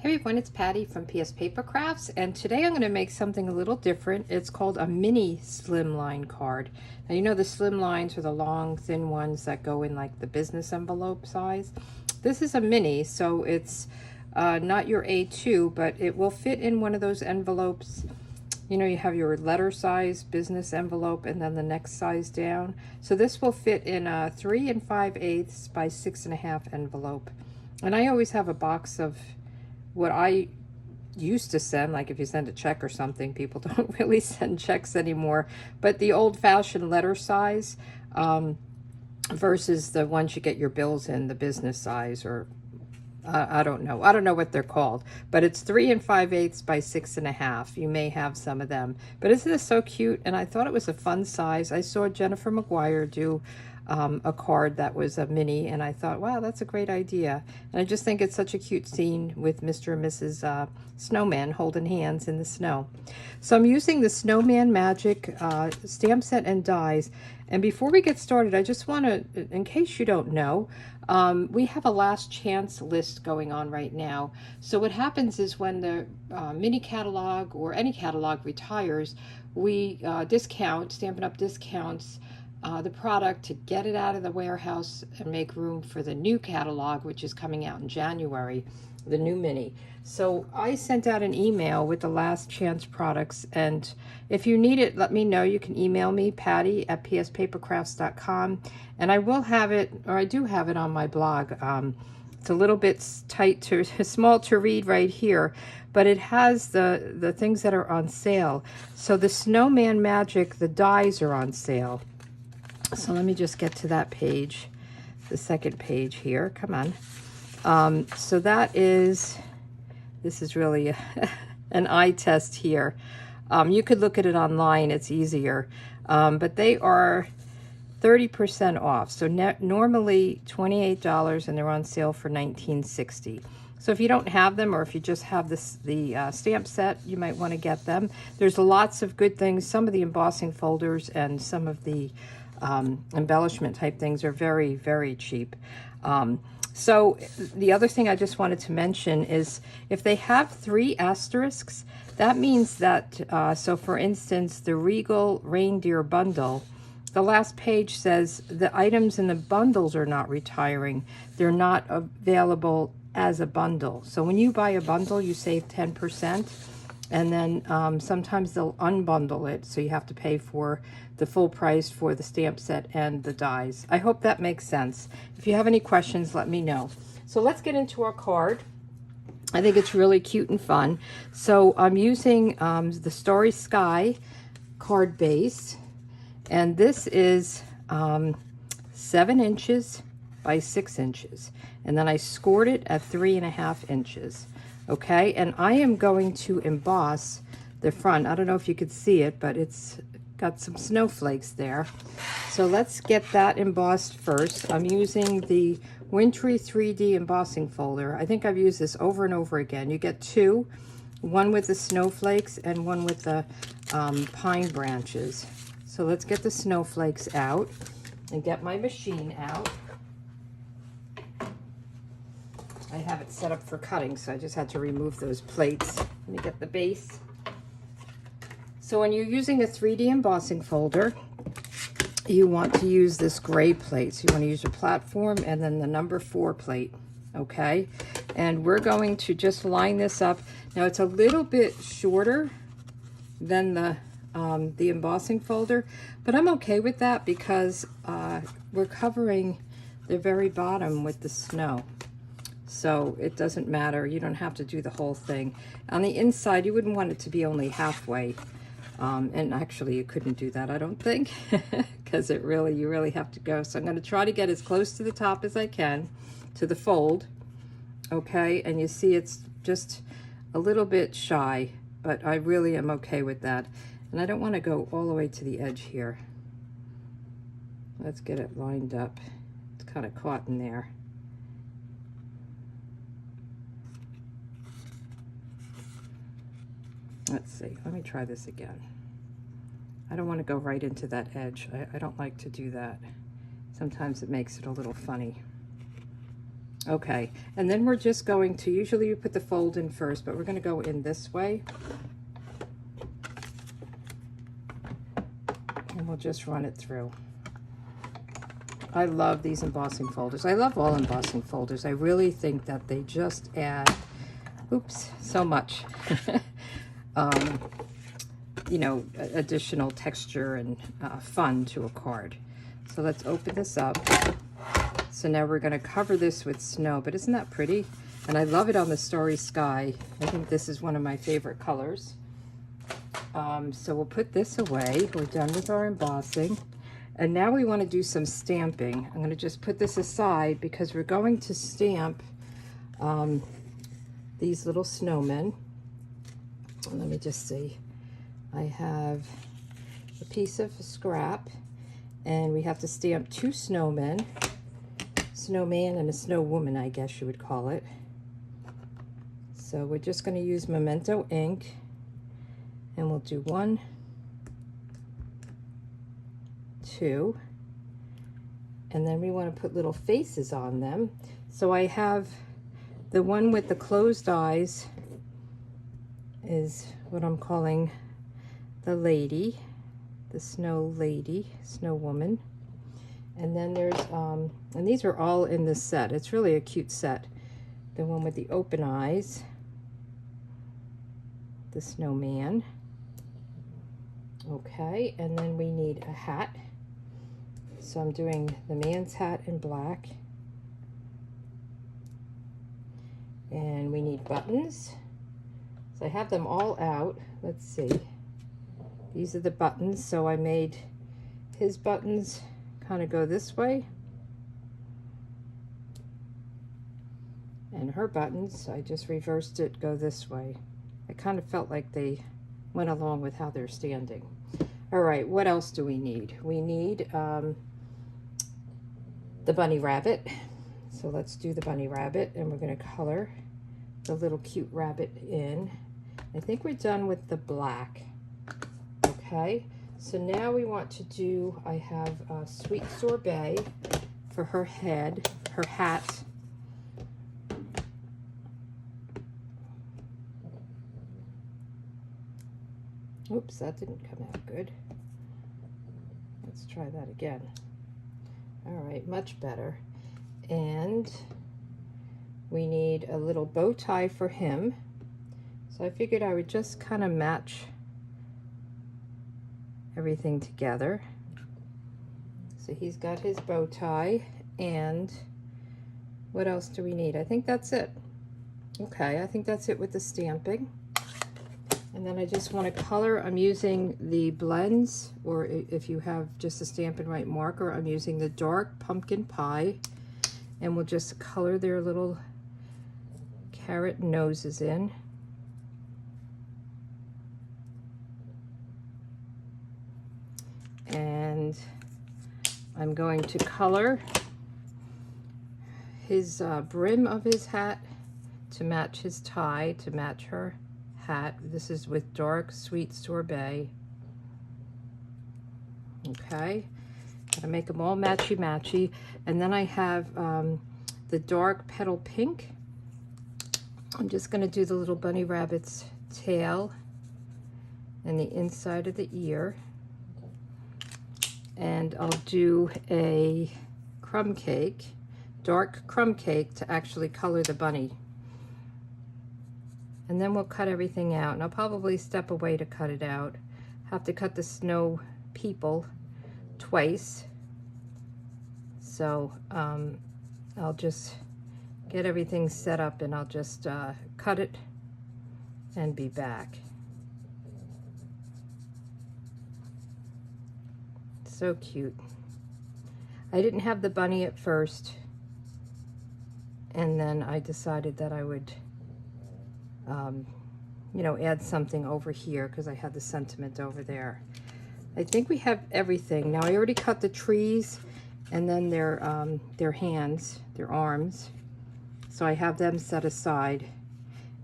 Hey everyone, it's Patty from pspapercrafts, and today I'm going to make something a little different. It's called a mini slimline card. Now you know the slimlines are the long thin ones that go in like the business envelope size. This is a mini, so it's not your A2, but it will fit in one of those envelopes. You know, you have your letter size business envelope and then the next size down. So this will fit in a 3 5/8 by 6.5 envelope. And I always have a box of what I used to send, like if you send a check or something, people don't really send checks anymore, but the old-fashioned letter size versus the ones you get your bills in, the business size, or I don't know what they're called, but it's 3 5/8 by 6.5. You may have some of them, but isn't this so cute? And I thought it was a fun size. I saw Jennifer McGuire do a card that was a mini, and I thought, wow, that's a great idea. And I just think it's such a cute scene with Mr. and Mrs. Snowman holding hands in the snow. So I'm using the Snowman Magic stamp set and dies. And before we get started, I just want to, in case you don't know, we have a last chance list going on right now. So what happens is when the mini catalog or any catalog retires, we discount, Stampin' Up discounts the product to get it out of the warehouse and make room for the new catalog, which is coming out in January, the new mini. So I sent out an email with the last chance products, and if you need it, let me know. You can email me, patty@pspapercrafts.com, and I will have it, or I do have it on my blog. It's a little bit small to read right here, but it has the things that are on sale. So the Snowman Magic, the dies are on sale. So let me just get to that page, the second page here. Come on. So this is really an eye test here. You could look at it online, it's easier. But they are 30% off. So normally $28, and they're on sale for $19.60. So if you don't have them, or if you just have the stamp set, you might want to get them. There's lots of good things. Some of the embossing folders and some of the embellishment type things are very, very cheap. So the other thing I just wanted to mention is if they have 3 asterisks, that means that, so for instance, the Regal Reindeer Bundle, the last page says the items in the bundles are not retiring. They're not available as a bundle. So when you buy a bundle, you save 10%. And then sometimes they'll unbundle it, so you have to pay for the full price for the stamp set and the dies. I hope that makes sense. If you have any questions, let me know. So let's get into our card. I think it's really cute and fun. So I'm using the Starry Sky card base, and this is 7 inches by 6 inches. And then I scored it at 3.5 inches. Okay, and I am going to emboss the front. I don't know if you could see it, but it's got some snowflakes there. So let's get that embossed first. I'm using the Wintry 3D Embossing Folder. I think I've used this over and over again. You get 2, one with the snowflakes and one with the pine branches. So let's get the snowflakes out and get my machine out. I have it set up for cutting, so I just had to remove those plates. Let me get the base. So when you're using a 3D embossing folder, you want to use this gray plate. So you want to use your platform and then the number 4 plate, okay? And we're going to just line this up. Now it's a little bit shorter than the embossing folder, but I'm okay with that because we're covering the very bottom with the snow. So it doesn't matter. You don't have to do the whole thing. On the inside, you wouldn't want it to be only halfway. And actually, you couldn't do that, I don't think, because you really have to go. So I'm going to try to get as close to the top as I can, to the fold. Okay, and you see it's just a little bit shy, but I really am okay with that. And I don't want to go all the way to the edge here. Let's get it lined up. It's kind of caught in there. Let's see, let me try this again. I don't want to go right into that edge. I don't like to do that. Sometimes it makes it a little funny. Okay, and then we're just going to, usually you put the fold in first, but we're going to go in this way. And we'll just run it through. I love these embossing folders. I love all embossing folders. I really think that they just add, oops, so much, you know, additional texture and fun to a card. So let's open this up. So now we're going to cover this with snow, but isn't that pretty? And I love it on the Starry Sky. I think this is one of my favorite colors. So we'll put this away. We're done with our embossing. And now we want to do some stamping. I'm going to just put this aside because we're going to stamp these little snowmen. Let me just see. I have a piece of scrap, and we have to stamp 2 snowmen. Snowman and a snow woman, I guess you would call it. So we're just going to use Memento ink, and we'll do 1, 2, and then we want to put little faces on them. So I have the one with the closed eyes is what I'm calling the lady, the snow lady, snow woman. And then there's, and these are all in this set. It's really a cute set. The one with the open eyes, the snowman. Okay, and then we need a hat. So I'm doing the man's hat in black. And we need buttons. So I have them all out. Let's see. These are the buttons. So I made his buttons kind of go this way, and her buttons, I just reversed it, go this way. I kind of felt like they went along with how they're standing. All right, what else do we need? We need the bunny rabbit. So let's do the bunny rabbit, and we're going to color the little cute rabbit in. I think we're done with the black. Okay. So now we want to do, I have a sweet sorbet for her head, her hat. Oops, that didn't come out good. Let's try that again. All right, much better. And we need a little bow tie for him. So I figured I would just kind of match everything together. So he's got his bow tie, and what else do we need? I think that's it. Okay, I think that's it with the stamping. And then I just want to color. I'm using the blends, or if you have just a Stampin' Right marker, I'm using the dark pumpkin pie, and we'll just color their little carrot noses in. And I'm going to color his brim of his hat to match his tie, to match her hat. This is with dark sweet sorbet. Okay, gotta make them all matchy matchy. And then I have the dark petal pink. I'm just gonna do the little bunny rabbit's tail and the inside of the ear. And I'll do a crumb cake, dark crumb cake, to actually color the bunny. And then we'll cut everything out, and I'll probably step away to cut it out. Have to cut the snow people twice. So I'll just get everything set up, and I'll just cut it and be back. So cute. I didn't have the bunny at first, and then I decided that I would you know, add something over here because I had the sentiment over there. I think we have everything. Now I already cut the trees, and then their hands, their arms. So I have them set aside.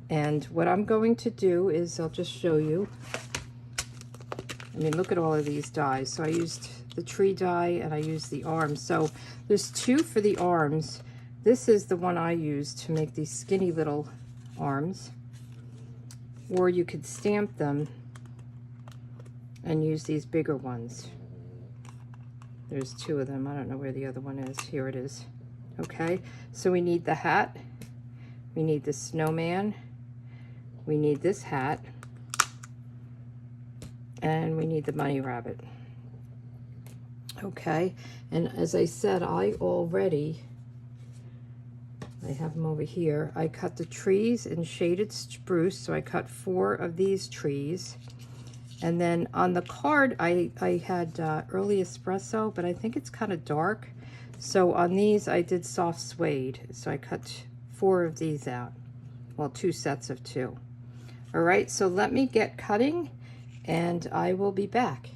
And what I'm going to do is, I'll just show you. I mean, look at all of these dies. So I used the tree die, and I used the arms. So there's 2 for the arms. This is the one I use to make these skinny little arms, or you could stamp them and use these bigger ones. There's two of them. I don't know where the other one is. Here it is. Okay, so we need the hat, we need the snowman, we need this hat, and we need the bunny rabbit. Okay, and as I said, I have them over here. I cut the trees in shaded spruce, so I cut 4 of these trees. And then on the card, I had early espresso, but I think it's kind of dark. So on these, I did soft suede. So I cut 4 of these out. Well, 2 sets of 2. All right, so let me get cutting, and I will be back.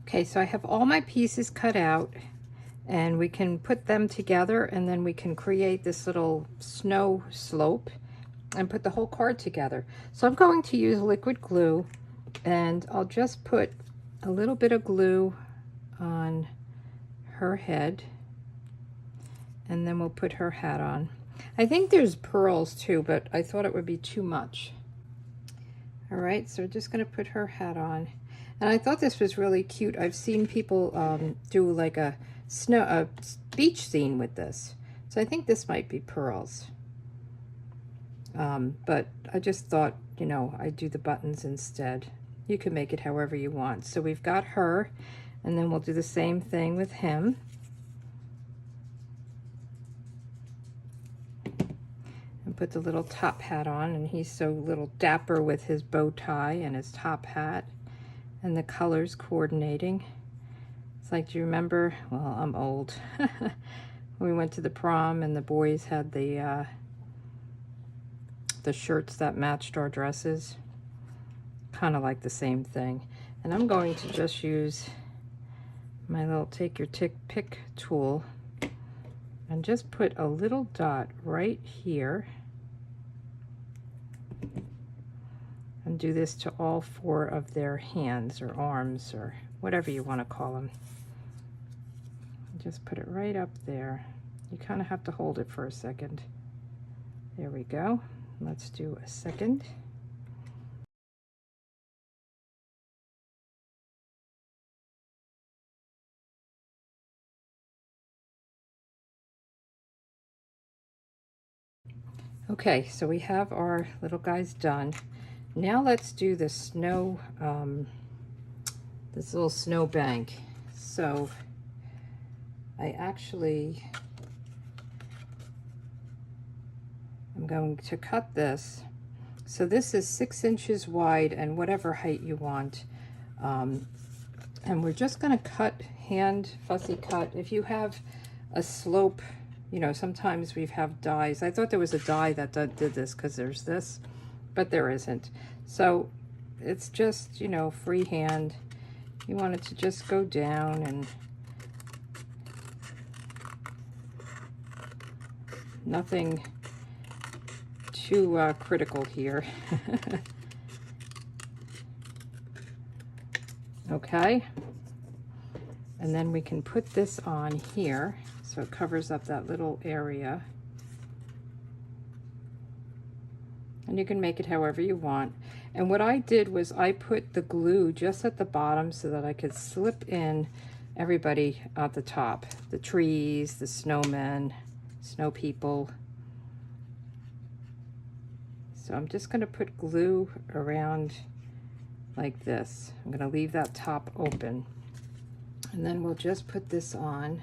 Okay, so I have all my pieces cut out, and we can put them together, and then we can create this little snow slope and put the whole card together. So I'm going to use liquid glue, and I'll just put a little bit of glue on her head, and then we'll put her hat on. I think there's pearls too, but I thought it would be too much. All right, so we're just going to put her hat on. And I thought this was really cute. I've seen people do like a beach scene with this. So I think this might be pearls. But I just thought, you know, I'd do the buttons instead. You can make it however you want. So we've got her, and then we'll do the same thing with him. And put the little top hat on, and he's so little dapper with his bow tie and his top hat, and the colors coordinating. It's like, do you remember? Well, I'm old. We went to the prom, and the boys had the shirts that matched our dresses. Kind of like the same thing. And I'm going to just use my little take your pick tool and just put a little dot right here, and do this to all 4 of their hands or arms or whatever you want to call them. Just put it right up there. You kind of have to hold it for a second. There we go. Let's do a second. Okay, so we have our little guys done. Now let's do the snow, this little snow bank. So I'm going to cut this. So this is 6 inches wide and whatever height you want. And we're just going to cut, hand fussy cut. If you have a slope, you know, sometimes we have dies. I thought there was a die that did this because there's this, but there isn't. So it's just, you know, freehand. You want it to just go down, and nothing too critical here. Okay, and then we can put this on here so it covers up that little area, and you can make it however you want. And what I did was I put the glue just at the bottom so that I could slip in everybody at the top, the trees, the snowmen, snow people. So I'm just going to put glue around like this. I'm going to leave that top open, and then we'll just put this on.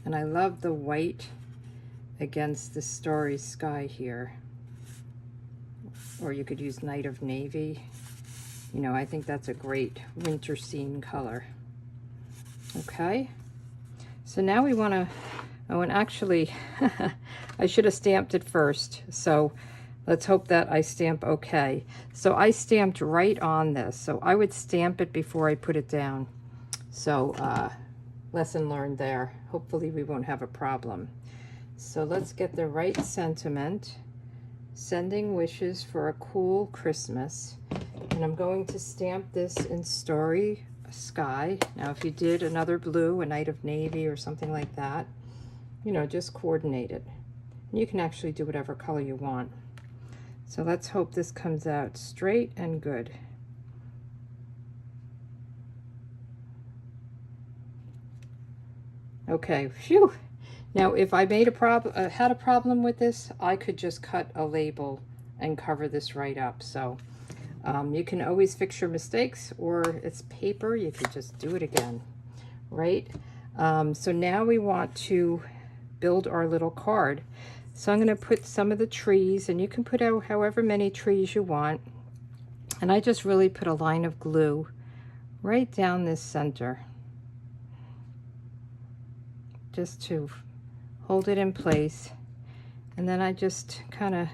And I love the white against the Starry Sky here, or you could use Night of Navy. You know, I think that's a great winter scene color. Okay, so now we want to, oh, and actually I should have stamped it first, so let's hope that I stamp okay. So I stamped right on this, so I would stamp it before I put it down. So lesson learned there. Hopefully we won't have a problem. So let's get the right sentiment. Sending wishes for a cool Christmas. And I'm going to stamp this in Starry Sky. Now if you did another blue, a Night of Navy or something like that, you know, just coordinate it. And you can actually do whatever color you want. So let's hope this comes out straight and good. Okay, phew. Now if I made a had a problem with this, I could just cut a label and cover this right up. So you can always fix your mistakes, or it's paper, you could just do it again, right? So now we want to build our little card. So I'm going to put some of the trees, and you can put out however many trees you want. And I just really put a line of glue right down this center, just to hold it in place. And then I just kind of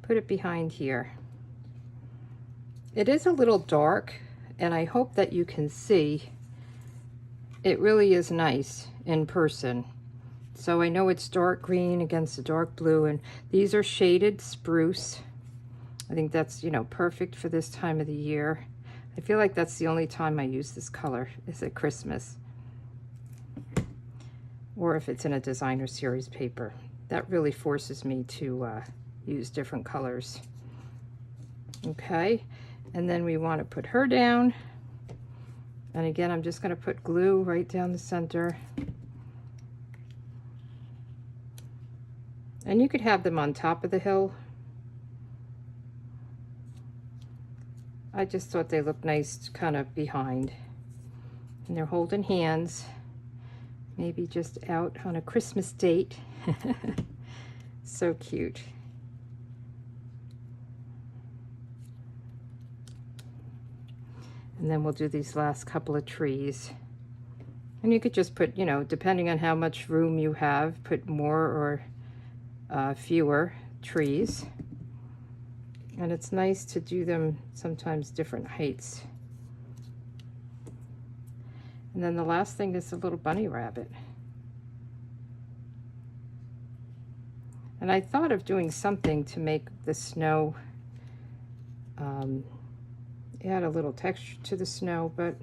put it behind here. It is a little dark, and I hope that you can see. It really is nice in person. So I know it's dark green against the dark blue, and these are shaded spruce. I think that's, you know, perfect for this time of the year. I feel like that's the only time I use this color, is at Christmas. Or if it's in a designer series paper. That really forces me to use different colors. Okay, and then we want to put her down. And again, I'm just going to put glue right down the center. And you could have them on top of the hill. I just thought they looked nice kind of behind. And they're holding hands. Maybe just out on a Christmas date. So cute. And then we'll do these last couple of trees. And you could just put, you know, depending on how much room you have, put more or fewer trees. And it's nice to do them sometimes different heights. And then the last thing is a little bunny rabbit. And I thought of doing something to make the snow add a little texture to the snow, but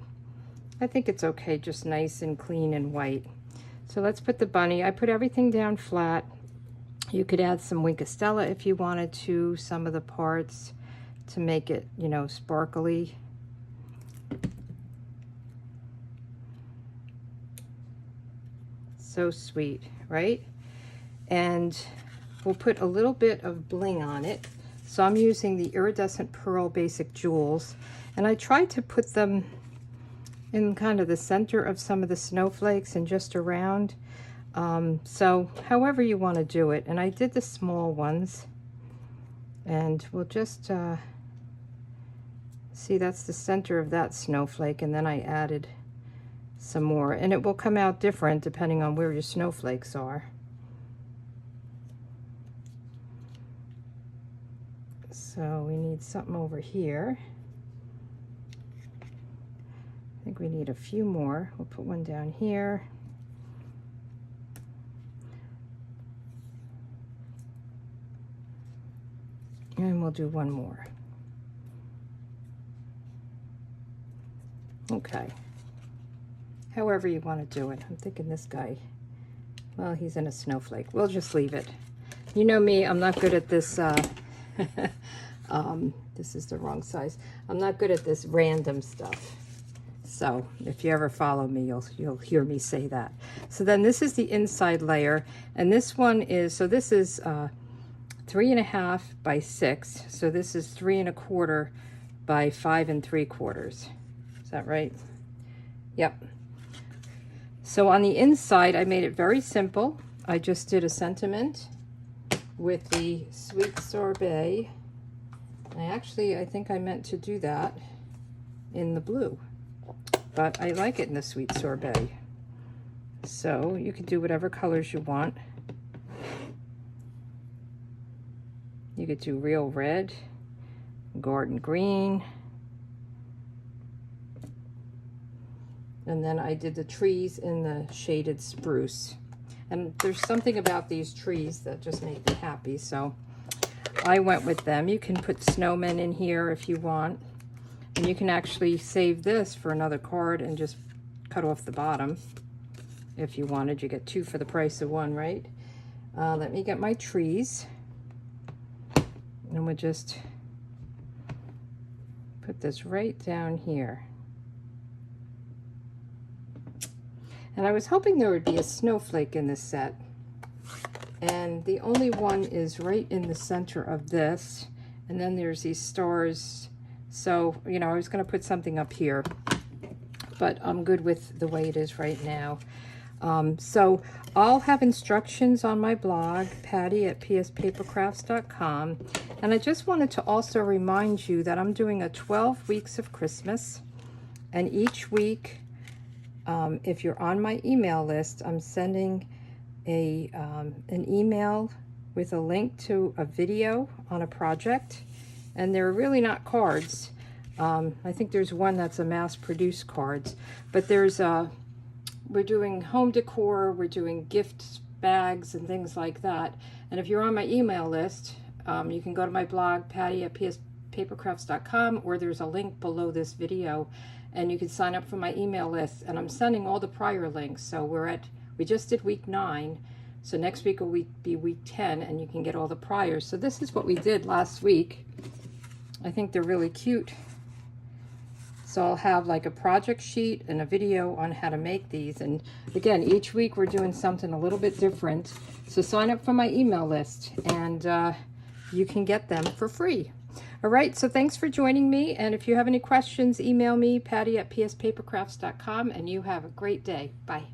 I think it's okay, just nice and clean and white. So let's put the bunny. I put everything down flat. You could add some Winkostella if you wanted to, some of the parts to make it, you know, sparkly. So sweet, right? And we'll put a little bit of bling on it. So I'm using the Iridescent Pearl Basic Jewels, and I tried to put them in kind of the center of some of the snowflakes and just around. So however you want to do it. And I did the small ones, and we'll just see, that's the center of that snowflake, and then I added some more, and it will come out different depending on where your snowflakes are. So we need something over here. I think we need a few more. We'll put one down here. And we'll do one more. Okay. However you want to do it. I'm thinking this guy, well, he's in a snowflake. We'll just leave it. You know me, I'm not good at this. This is the wrong size. I'm not good at this random stuff. So if you ever follow me, you'll hear me say that. So then this is the inside layer, and this one is, so this is 3.5 by 6. So this is 3 1/4 by 5 3/4. Is that right? Yep. So on the inside, I made it very simple. I just did a sentiment with the Sweet Sorbet. I think I meant to do that in the blue, but I like it in the Sweet Sorbet. So you can do whatever colors you want. You could do real red, garden green, and then I did the trees in the shaded spruce. And there's something about these trees that just make me happy, so I went with them. You can put snowmen in here if you want. And you can actually save this for another card and just cut off the bottom if you wanted. You get 2 for the price of 1, right? Let me get my trees. And we'll just put this right down here. And I was hoping there would be a snowflake in this set. And the only one is right in the center of this. And then there's these stars. So, you know, I was going to put something up here, but I'm good with the way it is right now. So I'll have instructions on my blog, patty@pspapercrafts.com. And I just wanted to also remind you that I'm doing a 12 weeks of Christmas. And each week, if you're on my email list, I'm sending an email with a link to a video on a project. And they're really not cards. I think there's one that's a mass-produced cards. But there's we're doing home decor, we're doing gift bags and things like that. And if you're on my email list, you can go to my blog, patty@pspapercrafts.com, or there's a link below this video, and you can sign up for my email list. And I'm sending all the prior links. So we just did week 9. So next week will be week 10, and you can get all the priors. So this is what we did last week. I think they're really cute. So I'll have like a project sheet and a video on how to make these. And again, each week we're doing something a little bit different. So sign up for my email list, and you can get them for free. All right, so thanks for joining me. And if you have any questions, email me, patty@pspapercrafts.com, and you have a great day. Bye.